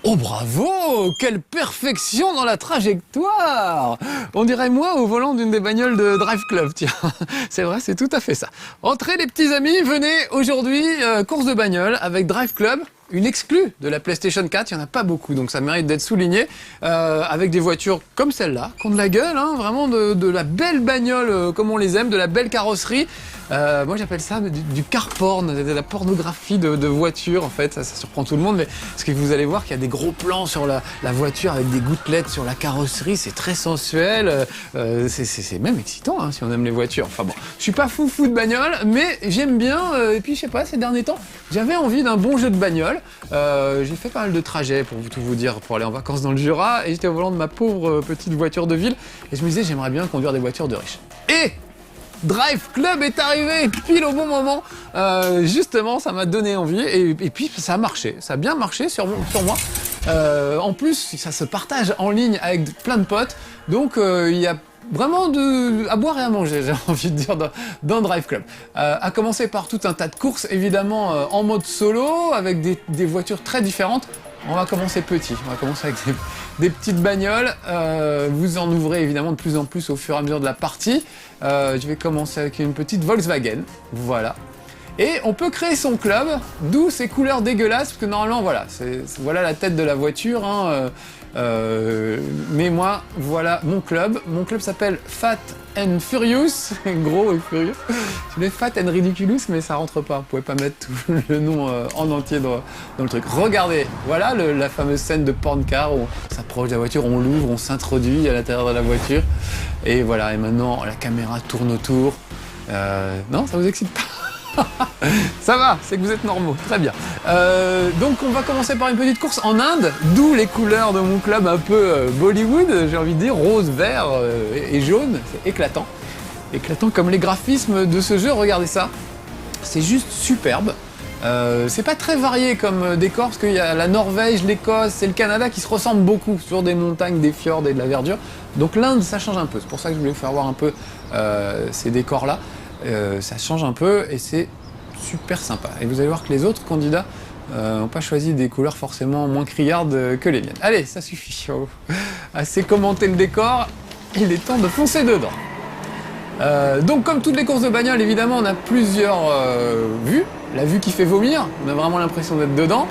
Oh bravo! Quelle perfection dans la trajectoire! On dirait moi au volant d'une des bagnoles de Drive Club, tiens. C'est vrai, c'est tout à fait ça. Entrez les petits amis, venez aujourd'hui, course de bagnole avec Drive Club. Une exclue de la PlayStation 4, il n'y en a pas beaucoup, donc ça mérite d'être souligné, avec des voitures comme celle-là, qui ont de la gueule, hein, vraiment de la belle bagnole comme on les aime, de la belle carrosserie. Moi j'appelle ça du car porn, de la pornographie de voiture en fait, ça surprend tout le monde, mais parce que vous allez voir qu'il y a des gros plans sur la voiture avec des gouttelettes sur la carrosserie, c'est très sensuel, c'est même excitant hein, si on aime les voitures. Enfin bon, je suis pas fou de bagnole, mais j'aime bien, et puis je sais pas, ces derniers temps, j'avais envie d'un bon jeu de bagnole. J'ai fait pas mal de trajets pour tout vous dire, pour aller en vacances dans le Jura, et j'étais au volant de ma pauvre petite voiture de ville, et je me disais j'aimerais bien conduire des voitures de riches. Et Drive Club est arrivé pile au bon moment, justement ça m'a donné envie, et puis ça a marché, ça a bien marché sur moi. En plus ça se partage en ligne avec plein de potes, donc il y a vraiment à boire et à manger, j'ai envie de dire, dans Drive Club. À commencer par tout un tas de courses, évidemment en mode solo, avec des voitures très différentes. On va commencer petit, on va commencer avec des petites bagnoles. Vous en ouvrez évidemment de plus en plus au fur et à mesure de la partie. Je vais commencer avec une petite Volkswagen, voilà. Et on peut créer son club, d'où ces couleurs dégueulasses, parce que normalement, voilà, voilà la tête de la voiture, hein, mais moi, voilà mon club. Mon club s'appelle Fat and Furious, gros et furieux. Je mets Fat and Ridiculous, mais ça rentre pas. Vous pouvez pas mettre tout le nom en entier dans le truc. Regardez, voilà la fameuse scène de porn car où on s'approche de la voiture, on l'ouvre, on s'introduit à l'intérieur de la voiture. Et voilà, et maintenant la caméra tourne autour. Non, ça vous excite pas? Ça va, c'est que vous êtes normaux, très bien. Donc on va commencer par une petite course en Inde, d'où les couleurs de mon club un peu Bollywood, j'ai envie de dire, rose, vert et jaune, c'est éclatant. Éclatant comme les graphismes de ce jeu, regardez ça. C'est juste superbe. C'est pas très varié comme décor, parce qu'il y a la Norvège, l'Écosse et le Canada qui se ressemblent beaucoup, sur des montagnes, des fjords et de la verdure. Donc l'Inde, ça change un peu, c'est pour ça que je voulais vous faire voir un peu ces décors-là. Ça change un peu et c'est super sympa. Et vous allez voir que les autres candidats n'ont pas choisi des couleurs forcément moins criardes que les miennes. Allez, ça suffit. Oh. Assez commenté le décor, il est temps de foncer dedans. Donc comme toutes les courses de bagnole, évidemment, on a plusieurs vues. La vue qui fait vomir, on a vraiment l'impression d'être dedans.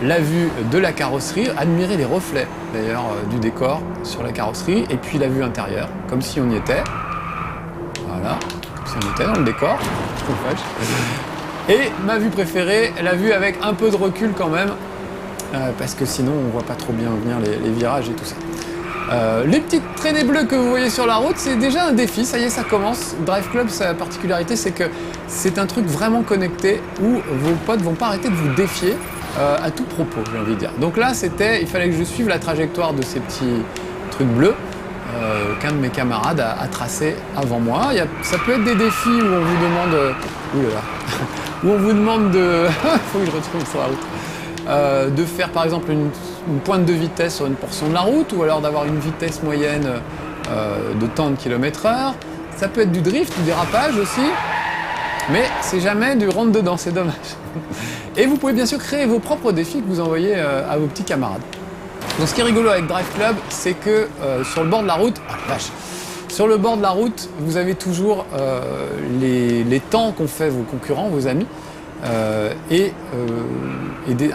La vue de la carrosserie, admirez les reflets d'ailleurs du décor sur la carrosserie. Et puis la vue intérieure, comme si on y était. Voilà. Si on était dans le décor, et ma vue préférée, la vue avec un peu de recul quand même, parce que sinon on voit pas trop bien venir les virages et tout ça. Les petites traînées bleues que vous voyez sur la route, c'est déjà un défi, ça y est, ça commence. Drive Club, sa particularité, c'est que c'est un truc vraiment connecté où vos potes vont pas arrêter de vous défier à tout propos, j'ai envie de dire. Donc là, il fallait que je suive la trajectoire de ces petits trucs bleus. Qu'un de mes camarades a tracé avant moi. Ça peut être des défis où on vous demande... où on vous demande de... faut que je retrouve sur la route. De faire par exemple une pointe de vitesse sur une portion de la route, ou alors d'avoir une vitesse moyenne de tant de km/h. Ça peut être du drift, du dérapage aussi. Mais c'est jamais du rentre dedans, c'est dommage. Et vous pouvez bien sûr créer vos propres défis que vous envoyez à vos petits camarades. Donc ce qui est rigolo avec Drive Club, c'est que sur le bord de la route, oh la vache, sur le bord de la route, vous avez toujours les temps qu'ont fait vos concurrents, vos amis, et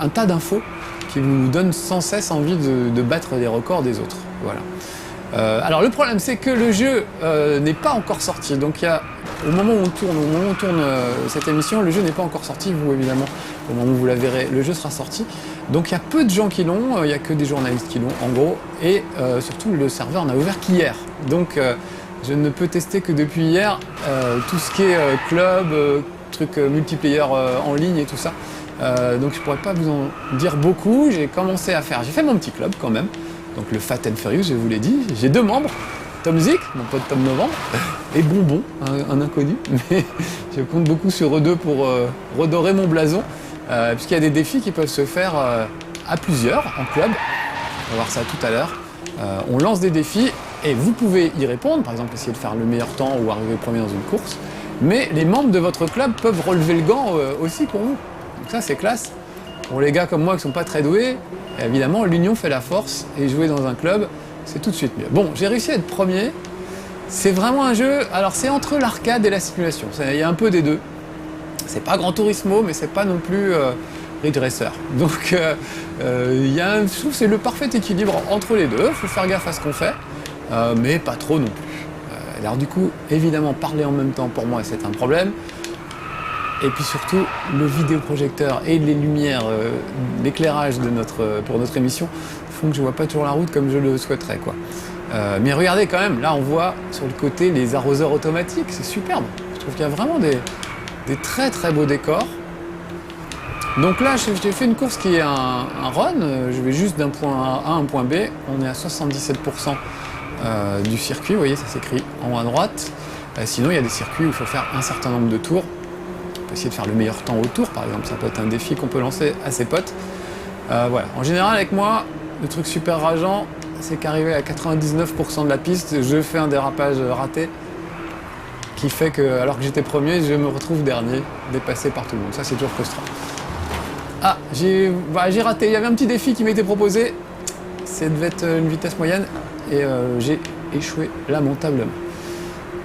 un tas d'infos qui vous donnent sans cesse envie de battre les records des autres. Voilà. Alors le problème, c'est que le jeu n'est pas encore sorti. Donc au moment où on tourne cette émission, le jeu n'est pas encore sorti. Vous évidemment, au moment où vous la verrez, le jeu sera sorti. Donc il y a peu de gens qui l'ont, il n'y a que des journalistes qui l'ont en gros, et surtout le serveur n'a ouvert qu'hier. Donc je ne peux tester que depuis hier tout ce qui est club, truc multiplayer en ligne et tout ça. Donc je pourrais pas vous en dire beaucoup. J'ai fait mon petit club quand même. Donc le Fat and Furious, je vous l'ai dit. J'ai 2 membres, Tom Zik, mon pote Tom Novembre, et Bonbon, un inconnu. Mais je compte beaucoup sur eux deux pour redorer mon blason. Puisqu'il y a des défis qui peuvent se faire à plusieurs en club. On va voir ça tout à l'heure. On lance des défis et vous pouvez y répondre, par exemple essayer de faire le meilleur temps ou arriver premier dans une course. Mais les membres de votre club peuvent relever le gant aussi pour vous. Donc ça c'est classe. Pour les gars comme moi qui sont pas très doués, Et évidemment, l'union fait la force, et jouer dans un club, c'est tout de suite mieux. Bon, j'ai réussi à être premier. C'est vraiment un jeu, alors c'est entre l'arcade et la simulation. Il y a un peu des deux. C'est pas Gran Turismo, mais c'est pas non plus Ridge Racer. Donc, je trouve que c'est le parfait équilibre entre les deux. Il faut faire gaffe à ce qu'on fait, mais pas trop non plus. Alors du coup, évidemment, parler en même temps, pour moi, c'est un problème. Et puis surtout, le vidéoprojecteur et les lumières, l'éclairage pour notre émission font que je vois pas toujours la route comme je le souhaiterais, quoi. Mais regardez quand même, là on voit sur le côté les arroseurs automatiques, c'est superbe. Je trouve qu'il y a vraiment des très très beaux décors. Donc là, j'ai fait une course qui est un run, je vais juste d'un point A à un point B, on est à 77% du circuit, vous voyez, ça s'écrit en haut à droite. Sinon, il y a des circuits où il faut faire un certain nombre de tours. On peut essayer de faire le meilleur temps au tour, par exemple, ça peut être un défi qu'on peut lancer à ses potes. Voilà. En général, avec moi, le truc super rageant, c'est qu'arrivé à 99% de la piste, je fais un dérapage raté qui fait que, alors que j'étais premier, je me retrouve dernier, dépassé par tout le monde. Ça, c'est toujours frustrant. Ah, j'ai raté. Il y avait un petit défi qui m'était proposé. Ça devait être une vitesse moyenne et j'ai échoué lamentablement.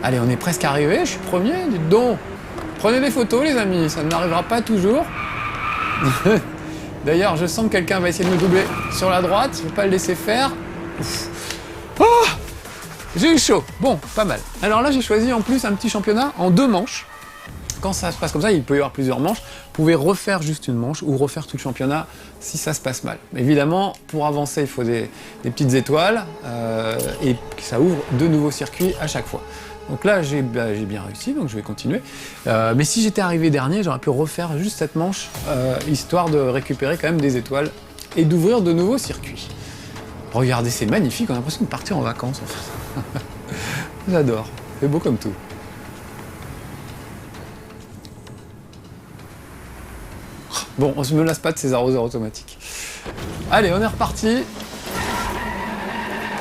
Allez, on est presque arrivé. Je suis premier, dites donc. Prenez des photos, les amis. Ça n'arrivera pas toujours. D'ailleurs, je sens que quelqu'un va essayer de me doubler sur la droite. Je ne vais pas le laisser faire. Oh, j'ai eu chaud. Bon, pas mal. Alors là, j'ai choisi en plus un petit championnat en 2 manches. Quand ça se passe comme ça, il peut y avoir plusieurs manches. Vous pouvez refaire juste une manche ou refaire tout le championnat si ça se passe mal. Évidemment, pour avancer, il faut des petites étoiles et ça ouvre 2 nouveaux circuits à chaque fois. Donc là, j'ai bien réussi, donc je vais continuer. Mais si j'étais arrivé dernier, j'aurais pu refaire juste cette manche, histoire de récupérer quand même des étoiles et d'ouvrir de nouveaux circuits. Regardez, c'est magnifique, on a l'impression de partir en vacances en fait. J'adore, c'est beau comme tout. Bon, on se me lasse pas de ces arroseurs automatiques. Allez, on est reparti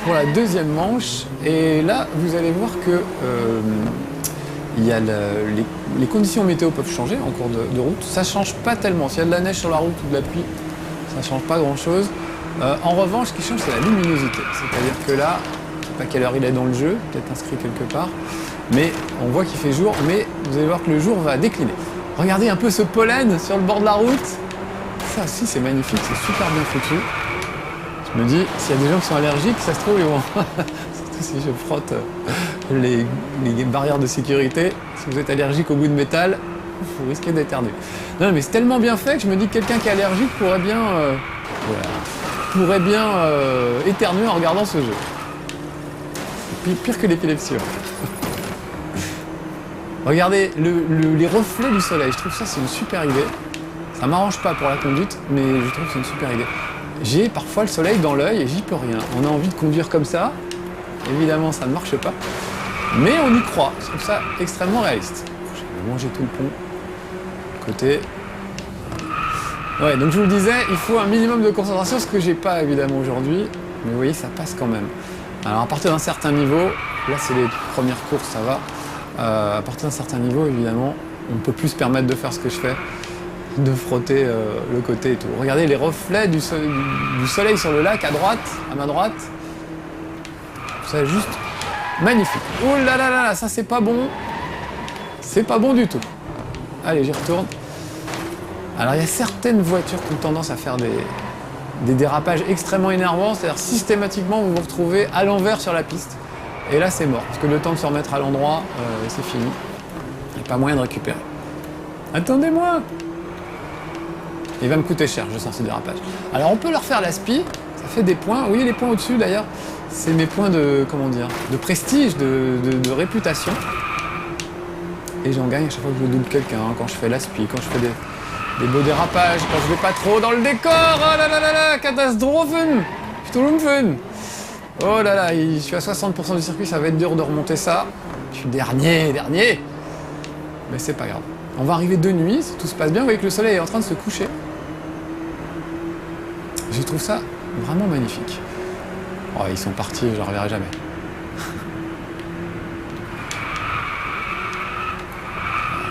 pour la deuxième manche. Et là, vous allez voir que il y a les conditions météo peuvent changer en cours de route. Ça change pas tellement. S'il y a de la neige sur la route ou de la pluie, ça change pas grand-chose. En revanche, ce qui change, c'est la luminosité. C'est-à-dire que là, je sais pas quelle heure il est dans le jeu, peut-être inscrit quelque part, mais on voit qu'il fait jour, mais vous allez voir que le jour va décliner. Regardez un peu ce pollen sur le bord de la route. Ça aussi, c'est magnifique, c'est super bien foutu. Je me dis, s'il y a des gens qui sont allergiques, ça se trouve, ils vont... Surtout si je frotte les barrières de sécurité. Si vous êtes allergique au bout de métal, vous risquez d'éternuer. Non, mais c'est tellement bien fait que je me dis que quelqu'un qui est allergique pourrait bien... éternuer en regardant ce jeu. Pire que l'épilepsie. Regardez les reflets du soleil, je trouve ça c'est une super idée. Ça m'arrange pas pour la conduite, mais je trouve que c'est une super idée. J'ai parfois le soleil dans l'œil et j'y peux rien. On a envie de conduire comme ça, évidemment ça ne marche pas, mais on y croit. Je trouve ça extrêmement réaliste. Je vais manger tout le pont, côté. Ouais, donc je vous le disais, il faut un minimum de concentration, ce que j'ai pas évidemment aujourd'hui, mais vous voyez ça passe quand même. Alors à partir d'un certain niveau, là c'est les premières courses, ça va. À partir d'un certain niveau, évidemment, on ne peut plus se permettre de faire ce que je fais, de frotter le côté et tout. Regardez les reflets du soleil sur le lac à droite, à ma droite. C'est juste magnifique. Oh là là là là, ça c'est pas bon. C'est pas bon du tout. Allez, j'y retourne. Alors il y a certaines voitures qui ont tendance à faire des dérapages extrêmement énervants, c'est-à-dire systématiquement vous vous retrouvez à l'envers sur la piste. Et là, c'est mort, parce que le temps de se remettre à l'endroit, c'est fini. Il n'y a pas moyen de récupérer. Attendez-moi! Il va me coûter cher, je sens ce dérapage. Alors, on peut leur faire la spi, ça fait des points. Oui, les points au-dessus, d'ailleurs, c'est mes points de, comment dire, de prestige, de réputation. Et j'en gagne à chaque fois que je double quelqu'un, quand je fais la spi, quand je fais des beaux dérapages, quand je vais pas trop dans le décor. Oh là là là là, Katastrophen! Schtroumpfen! Oh là là, je suis à 60% du circuit, ça va être dur de remonter ça. Je suis dernier. Mais c'est pas grave. On va arriver de nuit, si tout se passe bien. Vous voyez que le soleil est en train de se coucher. Je trouve ça vraiment magnifique. Oh, ils sont partis, je ne les reverrai jamais.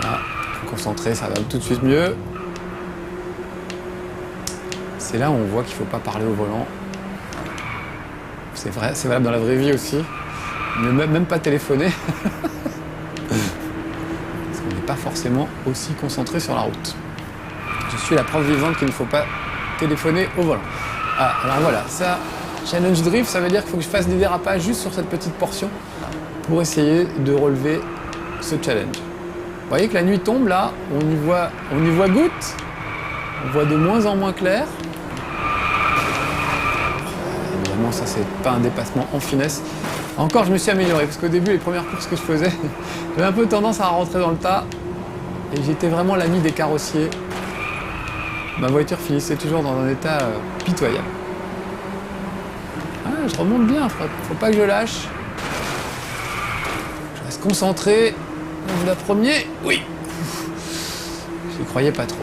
Voilà, faut concentrer, ça va tout de suite mieux. C'est là où on voit qu'il ne faut pas parler au volant. C'est vrai, c'est valable dans la vraie vie aussi. Ne même pas téléphoner. Parce qu'on n'est pas forcément aussi concentré sur la route. Je suis la preuve vivante qu'il ne faut pas téléphoner au volant. Ah, alors voilà, ça, challenge drift, ça veut dire qu'il faut que je fasse des dérapages juste sur cette petite portion pour essayer de relever ce challenge. Vous voyez que la nuit tombe là, on y voit goutte, on voit de moins en moins clair. Évidemment, ça c'est pas un dépassement en finesse. Encore, je me suis amélioré parce qu'au début, les premières courses que je faisais, j'avais un peu tendance à rentrer dans le tas et j'étais vraiment l'ami des carrossiers. Ma voiture finissait toujours dans un état pitoyable. Ah, je remonte bien, faut pas que je lâche. Je reste concentré. Le premier, oui. J'y croyais pas trop.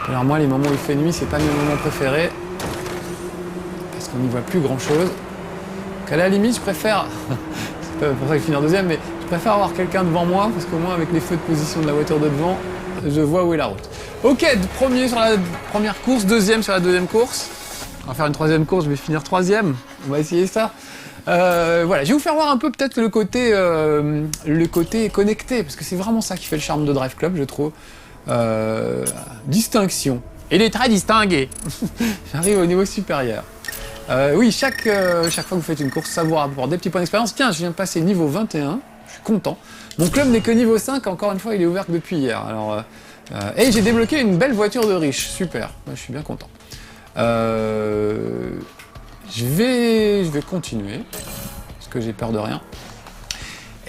Alors moi, les moments où il fait nuit, c'est pas mes moments préférés. Parce qu'on n'y voit plus grand chose. Donc à la limite, je préfère, c'est pas pour ça que je finis en deuxième, mais je préfère avoir quelqu'un devant moi, parce qu'au moins avec les feux de position de la voiture de devant, je vois où est la route. Ok, premier sur la première course, deuxième sur la deuxième course. On va faire une troisième course, je vais finir troisième. On va essayer ça. Voilà, je vais vous faire voir un peu peut-être le côté connecté, parce que c'est vraiment ça qui fait le charme de Drive Club, je trouve. Distinction. Il est très distingué. J'arrive au niveau supérieur. Oui, chaque fois que vous faites une course, ça vous rapporte des petits points d'expérience. Tiens, je viens de passer niveau 21, je suis content. Mon club n'est que niveau 5, encore une fois, il est ouvert que depuis hier. Alors, et j'ai débloqué une belle voiture de riche, super, moi, je suis bien content. Je vais continuer, parce que j'ai peur de rien.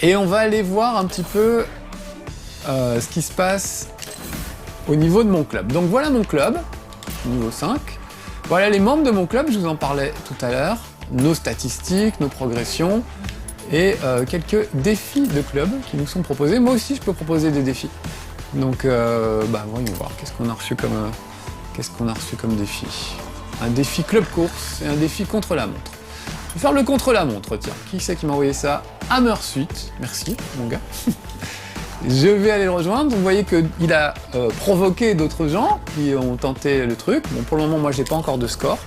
Et on va aller voir un petit peu ce qui se passe au niveau de mon club. Donc voilà mon club, niveau 5. Voilà les membres de mon club, je vous en parlais tout à l'heure. Nos statistiques, nos progressions et quelques défis de club qui nous sont proposés. Moi aussi, je peux proposer des défis. Donc, voyons voir, qu'est-ce qu'on a reçu comme défi. Un défi club course et un défi contre la montre. Je vais faire le contre la montre, tiens. Qui c'est qui m'a envoyé ça? Hammersuit, merci mon gars. Je vais aller le rejoindre. Vous voyez qu'il a provoqué d'autres gens qui ont tenté le truc. Bon, pour le moment, moi, j'ai pas encore de score.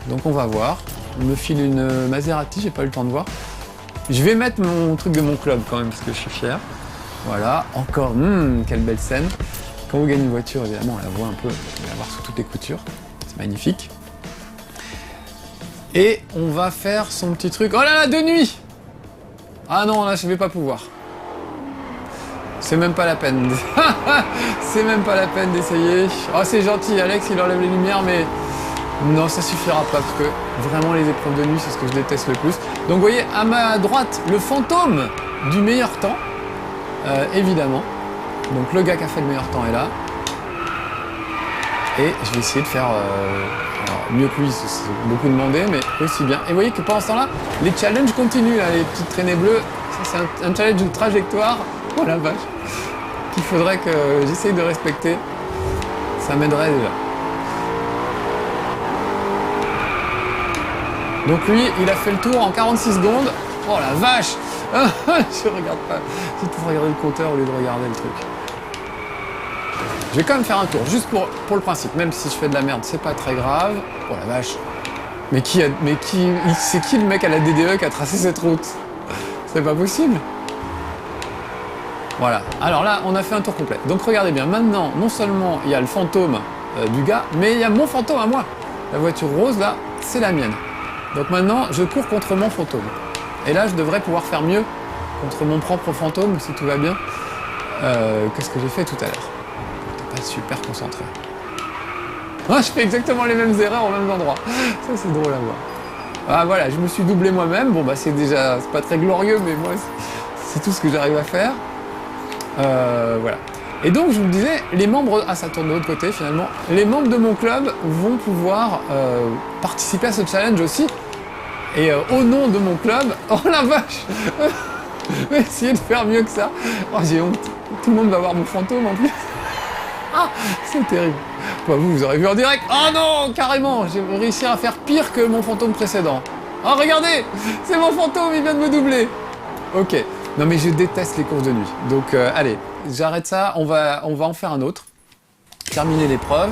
Donc, on va voir. On me file une Maserati, j'ai pas eu le temps de voir. Je vais mettre mon truc de mon club quand même, parce que je suis fier. Voilà, encore, quelle belle scène. Quand vous gagnez une voiture, évidemment, on la voit un peu, on va la voir sous toutes les coutures. C'est magnifique. Et on va faire son petit truc. Oh là là, de nuit! Ah non, là, je vais pas pouvoir. C'est même pas la peine. C'est même pas la peine d'essayer. Oh, c'est gentil, Alex, il enlève les lumières, mais non, ça suffira pas, parce que vraiment, les épreuves de nuit, c'est ce que je déteste le plus. Donc, vous voyez, à ma droite, le fantôme du meilleur temps, évidemment. Donc, le gars qui a fait le meilleur temps est là. Et je vais essayer de faire mieux que lui, c'est beaucoup demandé, mais aussi bien. Et vous voyez que pendant ce temps-là, les challenges continuent, là, les petites traînées bleues. Ça, c'est un challenge de trajectoire. Oh la vache, qu'il faudrait que j'essaye de respecter. Ça m'aiderait déjà. Donc lui, il a fait le tour en 46 secondes. Oh la vache. Je regarde pas. J'ai toujours regardé le compteur au lieu de regarder le truc. Je vais quand même faire un tour, juste pour le principe. Même si je fais de la merde, c'est pas très grave. Oh la vache. C'est qui le mec à la DDE qui a tracé cette route? C'est pas possible. Voilà, alors là, on a fait un tour complet. Donc regardez bien, maintenant, non seulement il y a le fantôme du gars, mais il y a mon fantôme à moi. La voiture rose, là, c'est la mienne. Donc maintenant, je cours contre mon fantôme. Et là, je devrais pouvoir faire mieux contre mon propre fantôme, si tout va bien, que ce que j'ai fait tout à l'heure. T'es pas super concentré. Ah, je fais exactement les mêmes erreurs au même endroit. Ça, c'est drôle à voir. Ah voilà, je me suis doublé moi-même. Bon, bah c'est pas très glorieux, mais moi, c'est tout ce que j'arrive à faire. Voilà. Et donc, je vous le disais, les membres... Ah, ça tourne de l'autre côté, finalement. Les membres de mon club vont pouvoir participer à ce challenge aussi. Et au nom de mon club... Oh la vache. Je vais essayer de faire mieux que ça. Oh, j'ai honte. Tout le monde va voir mon fantôme, en plus. Ah, c'est terrible. Bah, vous aurez vu en direct. Oh non, carrément. J'ai réussi à faire pire que mon fantôme précédent. Oh, regardez. C'est mon fantôme, il vient de me doubler. Ok. Non mais je déteste les courses de nuit. Donc allez, j'arrête ça, on va en faire un autre. Terminer l'épreuve.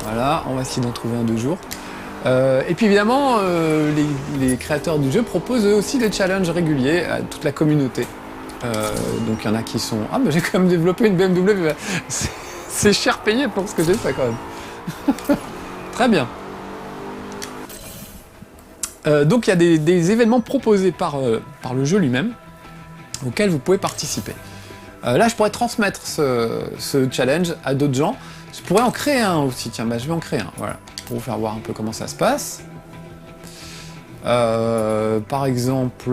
Voilà, on va essayer d'en trouver un 2 jours. Et puis évidemment, les créateurs du jeu proposent eux aussi des challenges réguliers à toute la communauté. Donc il y en a qui sont... Ah mais j'ai quand même développé une BMW, c'est cher payé pour ce que j'ai fait quand même. Très bien. Donc il y a des événements proposés par le jeu lui-même, auxquels vous pouvez participer. Là je pourrais transmettre ce challenge à d'autres gens. Je pourrais en créer un aussi, tiens, bah, je vais en créer un, voilà, pour vous faire voir un peu comment ça se passe. Par exemple,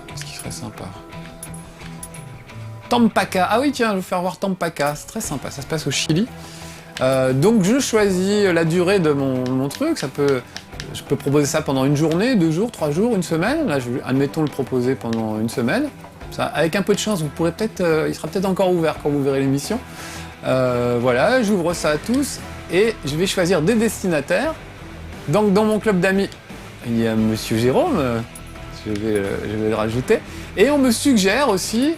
qu'est-ce qui serait sympa? Tampaka, ah oui tiens, je vais vous faire voir Tampaka, c'est très sympa, ça se passe au Chili. Donc je choisis la durée de mon truc, je peux proposer ça pendant une journée, 2 jours, 3 jours, une semaine. Là, je vais, admettons, le proposer pendant une semaine. Ça, avec un peu de chance, vous pourrez peut-être, il sera peut-être encore ouvert quand vous verrez l'émission. Voilà, j'ouvre ça à tous et je vais choisir des destinataires. Donc dans mon club d'amis, il y a Monsieur Jérôme, je vais le rajouter. Et on me suggère aussi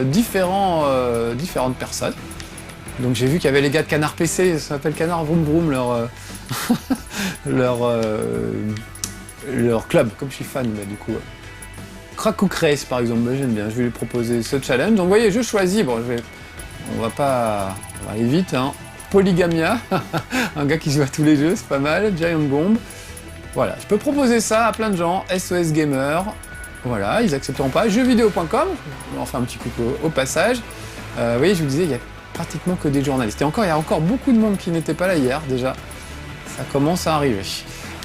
différentes personnes. Donc j'ai vu qu'il y avait les gars de Canard PC, ça s'appelle Canard Vroom Vroom, leur club, comme je suis fan bah, du coup. Cracook Race par exemple, bah, j'aime bien, je vais lui proposer ce challenge. Donc vous voyez, je choisis, bon, on va aller vite, hein. Polygamia, un gars qui joue à tous les jeux, c'est pas mal, Giant Bomb. Voilà, je peux proposer ça à plein de gens, SOS Gamer, voilà, ils accepteront pas. Jeuxvideo.com, on en fait un petit coucou au passage. Vous voyez, je vous disais, il y a pratiquement que des journalistes. Et encore, il y a encore beaucoup de monde qui n'était pas là hier, déjà. Ça commence à arriver.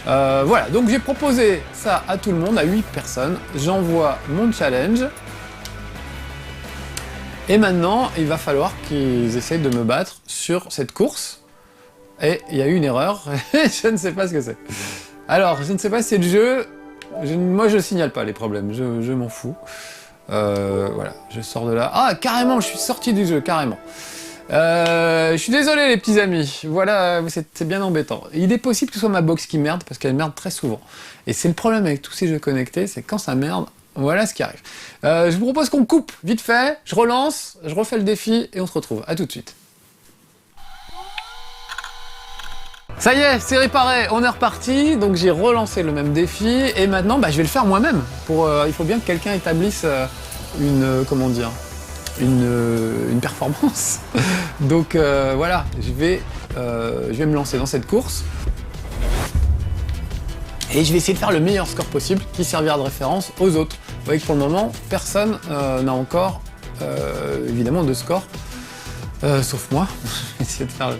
Voilà, donc j'ai proposé ça à tout le monde, à 8 personnes. J'envoie mon challenge. Et maintenant, il va falloir qu'ils essayent de me battre sur cette course. Et il y a eu une erreur, je ne sais pas ce que c'est. Alors, je ne sais pas si c'est le jeu. Moi, je ne signale pas les problèmes, je m'en fous. Voilà, je sors de là. Ah, carrément, je suis sorti du jeu, carrément. Je suis désolé les petits amis, voilà, c'est bien embêtant. Il est possible que ce soit ma box qui merde, parce qu'elle merde très souvent. Et c'est le problème avec tous ces jeux connectés, c'est que quand ça merde, voilà ce qui arrive. Je vous propose qu'on coupe vite fait, je relance, je refais le défi, et on se retrouve. À tout de suite. Ça y est, c'est réparé, on est reparti, donc j'ai relancé le même défi, et maintenant bah, je vais le faire moi-même. Il faut bien que quelqu'un établisse comment dire, une performance. Donc voilà, je vais me lancer dans cette course, et je vais essayer de faire le meilleur score possible, qui servira de référence aux autres. Vous voyez que pour le moment, personne n'a encore, évidemment, de score, sauf moi. Je vais essayer de faire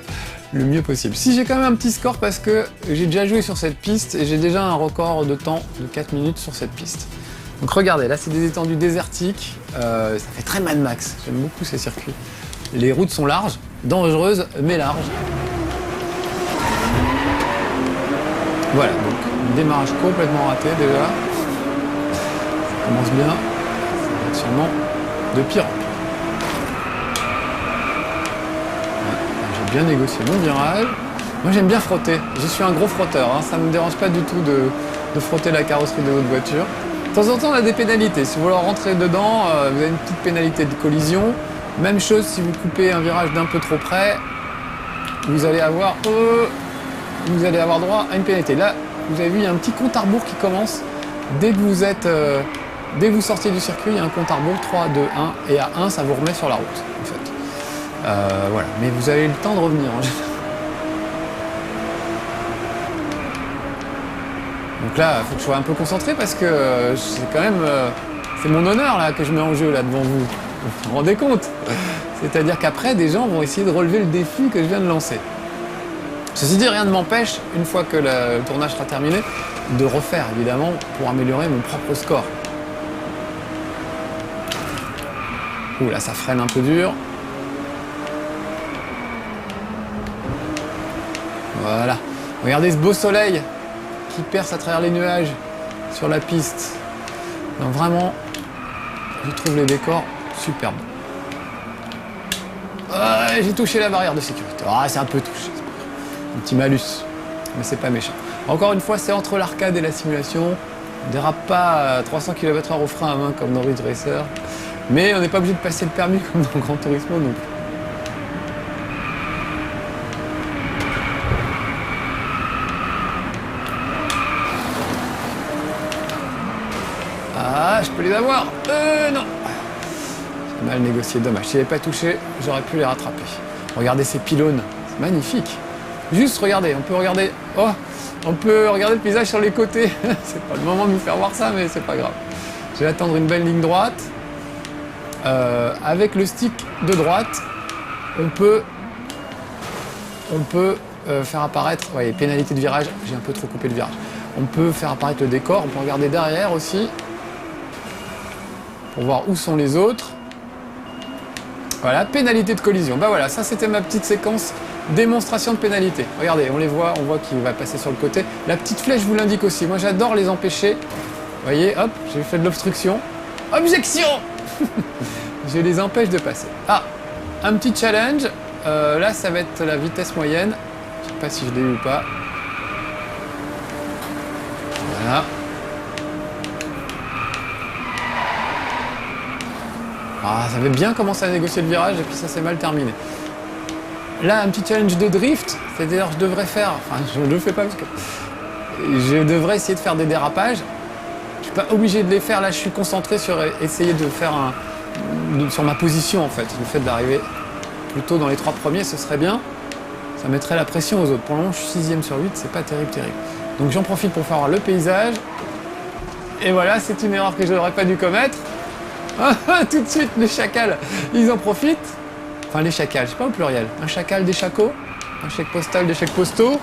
le mieux possible. Si j'ai quand même un petit score parce que j'ai déjà joué sur cette piste et j'ai déjà un record de temps de 4 minutes sur cette piste. Donc regardez, là c'est des étendues désertiques, ça fait très Mad Max, j'aime beaucoup ces circuits. Les routes sont larges, dangereuses mais larges. Voilà, donc démarrage complètement raté déjà. Ça commence bien, ça va être sûrement de pire en pire. Bien négocier mon virage. Moi j'aime bien frotter, je suis un gros frotteur, hein. Ça ne me dérange pas du tout de frotter la carrosserie de votre voiture. De temps en temps on a des pénalités, si vous voulez rentrer dedans, vous avez une petite pénalité de collision. Même chose si vous coupez un virage d'un peu trop près, vous allez avoir droit à une pénalité. Là, vous avez vu, il y a un petit compte à rebours qui commence. Dès que vous sortez du circuit, il y a un compte à rebours, 3, 2, 1, et à 1 ça vous remet sur la route en fait. Voilà, mais vous avez le temps de revenir en général. Donc là, il faut que je sois un peu concentré parce que c'est quand même... c'est mon honneur là que je mets en jeu là devant vous. Vous vous rendez compte? C'est-à-dire qu'après, des gens vont essayer de relever le défi que je viens de lancer. Ceci dit, rien ne m'empêche, une fois que le tournage sera terminé, de refaire évidemment pour améliorer mon propre score. Ouh là, ça freine un peu dur. Voilà. Regardez ce beau soleil qui perce à travers les nuages sur la piste. Donc vraiment, je trouve les décors superbes. J'ai touché la barrière de sécurité. Ah, c'est un peu touché. Un petit malus, mais c'est pas méchant. Encore une fois, c'est entre l'arcade et la simulation. On dérape pas à 300 km/h au frein à main comme dans Ridge Racer. Mais on n'est pas obligé de passer le permis comme dans Gran Turismo non plus. les avoir. Non. J'ai mal négocié, dommage. Si j'avais pas touché, j'aurais pu les rattraper. Regardez ces pylônes, c'est magnifique. Juste regardez, on peut regarder... Oh, on peut regarder le paysage sur les côtés. C'est pas le moment de vous faire voir ça, mais c'est pas grave. Je vais attendre une belle ligne droite. Avec le stick de droite, on peut faire apparaître... Vous voyez, pénalité de virage, j'ai un peu trop coupé le virage. On peut faire apparaître le décor, on peut regarder derrière aussi, pour voir où sont les autres. Voilà, pénalité de collision. Bah voilà, ça c'était ma petite séquence démonstration de pénalité. Regardez, on les voit, on voit qu'il va passer sur le côté. La petite flèche vous l'indique aussi. Moi j'adore les empêcher. Vous voyez, hop, j'ai fait de l'obstruction. Objection. Je les empêche de passer. Ah, un petit challenge. Là, ça va être la vitesse moyenne. Je sais pas si je l'ai eu ou pas. Voilà. Ah, ça avait bien commencé à négocier le virage et puis ça s'est mal terminé. Là, un petit challenge de drift, c'est-à-dire je devrais faire, enfin je ne le fais pas parce que je devrais essayer de faire des dérapages. Je suis pas obligé de les faire, là je suis concentré sur essayer de faire sur ma position en fait. Le fait d'arriver plutôt dans les 3 premiers, ce serait bien. Ça mettrait la pression aux autres. Pour le moment, je suis 6e sur 8, c'est pas terrible. Donc j'en profite pour faire voir le paysage. Et voilà, c'est une erreur que je n'aurais pas dû commettre. Tout de suite, les chacals, ils en profitent. Enfin, les chacals, je sais pas au pluriel. Un chacal, des chacos. Un chèque postal, des chèques postaux.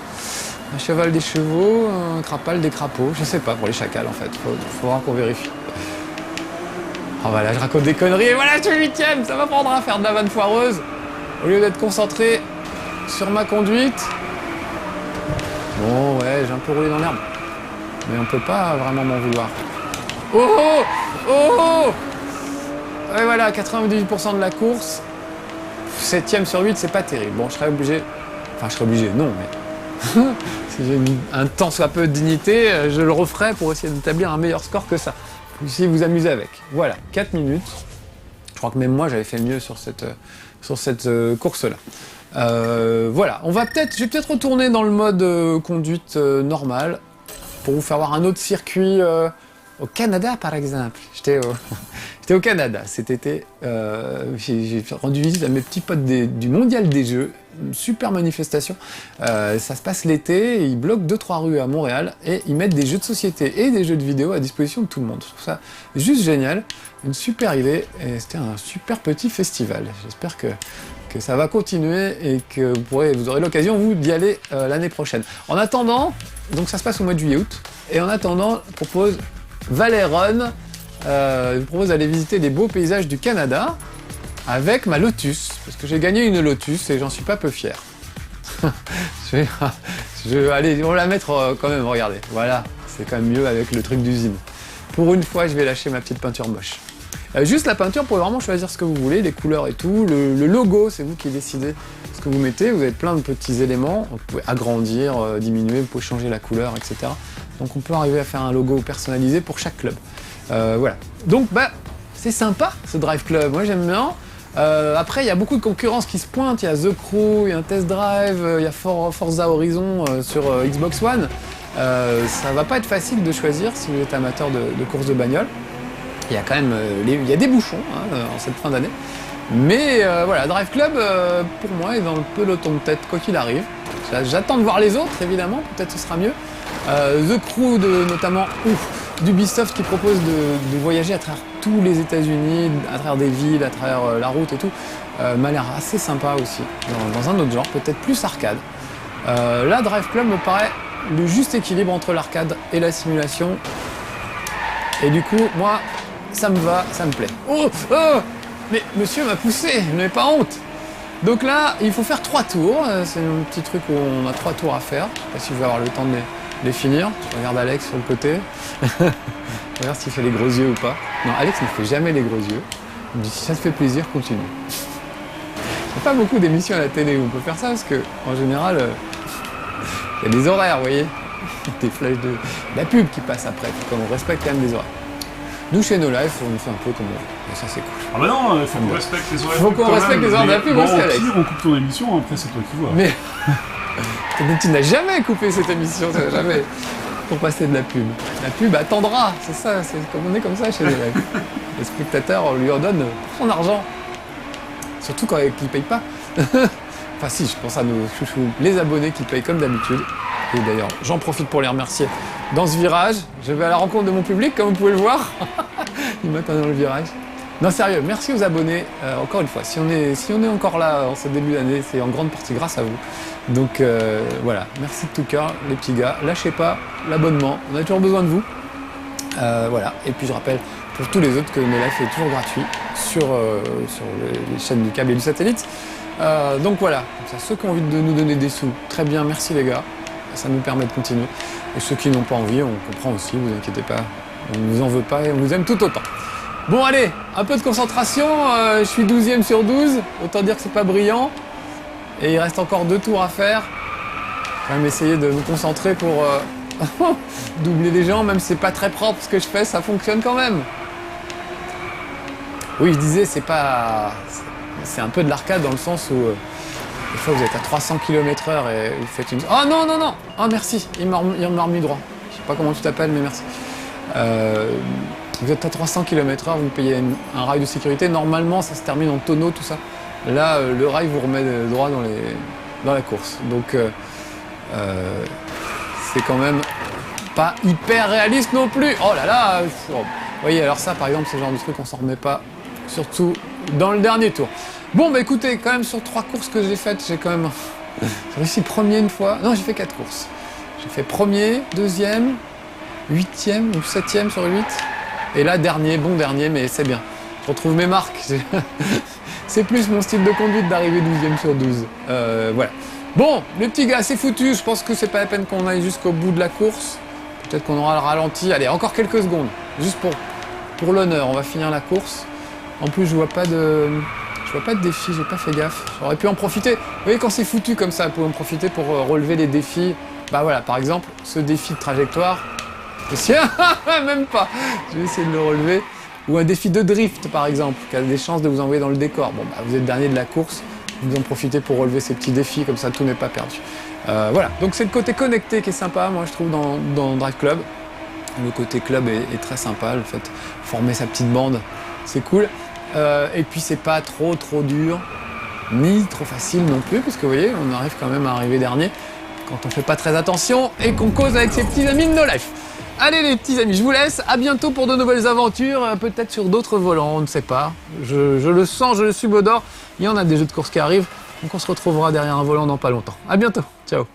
Un cheval, des chevaux. Un crapal, des crapauds. Je sais pas pour les chacals, en fait. Faudra qu'on vérifie. Oh, voilà, je raconte des conneries. Et voilà, je suis 8e. Ça m'apprendra à faire de la vanne foireuse. Au lieu d'être concentré sur ma conduite. Bon, ouais, j'ai un peu roulé dans l'herbe. Mais on peut pas vraiment m'en vouloir. Oh oh oh oh. Ouais, voilà, 98% de la course. 7e sur 8, c'est pas terrible. Bon, je serais obligé... Enfin, je serais obligé, non, mais... si j'ai un temps soit peu de dignité, je le referai pour essayer d'établir un meilleur score que ça. Si vous amusez avec. Voilà, 4 minutes. Je crois que même moi, j'avais fait mieux sur cette course-là. Voilà, je vais peut-être retourner dans le mode conduite normale pour vous faire voir un autre circuit au Canada, par exemple. J'étais au Canada cet été. J'ai rendu visite à mes petits potes du Mondial des Jeux. Une super manifestation. Ça se passe l'été, ils bloquent 2-3 rues à Montréal et ils mettent des jeux de société et des jeux de vidéo à disposition de tout le monde. Je trouve ça juste génial. Une super idée et c'était un super petit festival. J'espère que ça va continuer et que vous aurez l'occasion, vous, d'y aller l'année prochaine. En attendant, donc ça se passe au mois de juillet-août, et en attendant, je propose Valéron, je vous propose d'aller visiter les beaux paysages du Canada avec ma Lotus, parce que j'ai gagné une Lotus et j'en suis pas peu fier. Allez, on va la mettre quand même, regardez, voilà, c'est quand même mieux avec le truc d'usine. Pour une fois, je vais lâcher ma petite peinture moche. Juste la peinture, vous pouvez vraiment choisir ce que vous voulez, les couleurs et tout. Le logo, c'est vous qui décidez ce que vous mettez. Vous avez plein de petits éléments. Vous pouvez agrandir, diminuer, vous pouvez changer la couleur, etc. Donc on peut arriver à faire un logo personnalisé pour chaque club. Voilà. Donc c'est sympa ce Drive Club, moi j'aime bien. Après il y a beaucoup de concurrence qui se pointe. Il y a The Crew, il y a un Test Drive, il y a Forza Horizon sur Xbox One. Ça va pas être facile de choisir si vous êtes amateur de course de bagnole. Il y a quand même il y a des bouchons en cette fin d'année. Mais voilà, Drive Club, pour moi, est dans le peloton de tête, quoi qu'il arrive. J'attends de voir les autres, évidemment, peut-être ce sera mieux. The Crew, notamment d'Ubisoft, qui propose de voyager à travers tous les États-Unis, à travers des villes, à travers la route et tout, m'a l'air assez sympa aussi, dans un autre genre, peut-être plus arcade. Là, Drive Club me paraît le juste équilibre entre l'arcade et la simulation. Et du coup, moi, ça me va, ça me plaît. Oh, mais monsieur m'a poussé, je n'avais pas honte. Donc là, il faut faire 3 tours. C'est un petit truc où on a 3 tours à faire. Je sais pas si je vais avoir le temps de les finir. Je regarde Alex sur le côté. Je regarde s'il fait les gros yeux ou pas. Non, Alex ne fait jamais les gros yeux. Il me dit si ça te fait plaisir, continue. Il n'y a pas beaucoup d'émissions à la télé où on peut faire ça parce que, en général, il y a des horaires, vous voyez. Des flashs de la pub qui passe après. Comme on respecte quand même des horaires. Nous, chez No Life, on fait un peu comme on veut. Et ça, c'est cool. Ah bah non, il faut qu'on respecte les horaires. Faut qu'on respecte les horaires de la pub aussi, Alex. On coupe ton émission, après c'est toi qui vois. Mais tu n'as jamais coupé cette émission, jamais. pour passer de la pub. La pub attendra, c'est ça, on est comme ça chez les lives. Les spectateurs, on lui en donne pour son argent. Surtout quand ils ne payent pas. Enfin si, je pense à nos chouchous, les abonnés qui payent comme d'habitude. Et d'ailleurs, j'en profite pour les remercier. Dans ce virage, je vais à la rencontre de mon public, comme vous pouvez le voir. Il m'attend dans le virage. Non, sérieux, merci aux abonnés. Encore une fois, si on est encore là en ce début d'année, c'est en grande partie grâce à vous. Donc voilà, merci de tout cœur, les petits gars. Lâchez pas l'abonnement, on a toujours besoin de vous. Voilà, et puis je rappelle pour tous les autres que nos lives est toujours gratuit sur les chaînes du câble et du satellite. Donc voilà, comme ça, ceux qui ont envie de nous donner des sous, très bien, merci les gars. Ça nous permet de continuer. Et ceux qui n'ont pas envie, on comprend aussi, vous inquiétez pas. On ne vous en veut pas et on vous aime tout autant. Bon allez, un peu de concentration, je suis 12e sur 12, autant dire que c'est pas brillant. Et il reste encore 2 tours à faire. Je vais même essayer de me concentrer pour doubler les gens, même si c'est pas très propre ce que je fais, ça fonctionne quand même. Oui, je disais, c'est un peu de l'arcade dans le sens où des fois vous êtes à 300 km/h et vous faites une... Oh non, non, non! Oh merci, il m'a remis droit. Je sais pas comment tu t'appelles, mais merci. Vous êtes à 300 km/h, vous payez un rail de sécurité. Normalement, ça se termine en tonneau, tout ça. Là, le rail vous remet droit dans la course. Donc, c'est quand même pas hyper réaliste non plus. Oh là là! Vous voyez, alors ça, par exemple, c'est le genre de truc qu'on s'en remet pas, surtout dans le dernier tour. Bon, bah écoutez, quand même, sur 3 courses que j'ai faites, j'ai quand même réussi premier une fois. Non, j'ai fait 4 courses. J'ai fait premier, deuxième, 8e ou 7e sur 8. Et là, bon dernier, mais c'est bien. Je retrouve mes marques. C'est plus mon style de conduite d'arriver 12e sur 12. Voilà. Bon, les petits gars, c'est foutu. Je pense que c'est pas la peine qu'on aille jusqu'au bout de la course. Peut-être qu'on aura le ralenti. Allez, encore quelques secondes. Juste pour l'honneur, on va finir la course. En plus, je vois pas de défi, j'ai pas fait gaffe. J'aurais pu en profiter. Vous voyez, quand c'est foutu comme ça, vous pouvez en profiter pour relever les défis. Bah voilà, par exemple, ce défi de trajectoire. Même pas. Je vais essayer de le relever. Ou un défi de drift, par exemple, qui a des chances de vous envoyer dans le décor. Bon, bah, vous êtes dernier de la course. Vous en profitez pour relever ces petits défis, comme ça, tout n'est pas perdu. Voilà. Donc, c'est le côté connecté qui est sympa, moi, je trouve, dans Drive Club. Le côté club est très sympa. Le fait de former sa petite bande, c'est cool. Et puis c'est pas trop dur, ni trop facile non plus, parce que vous voyez, on arrive quand même à arriver dernier quand on fait pas très attention et qu'on cause avec ses petits amis de No Life. Allez les petits amis, je vous laisse, à bientôt pour de nouvelles aventures, peut-être sur d'autres volants, on ne sait pas. Je le sens, je le subodore, il y en a des jeux de course qui arrivent, donc on se retrouvera derrière un volant dans pas longtemps. À bientôt, ciao.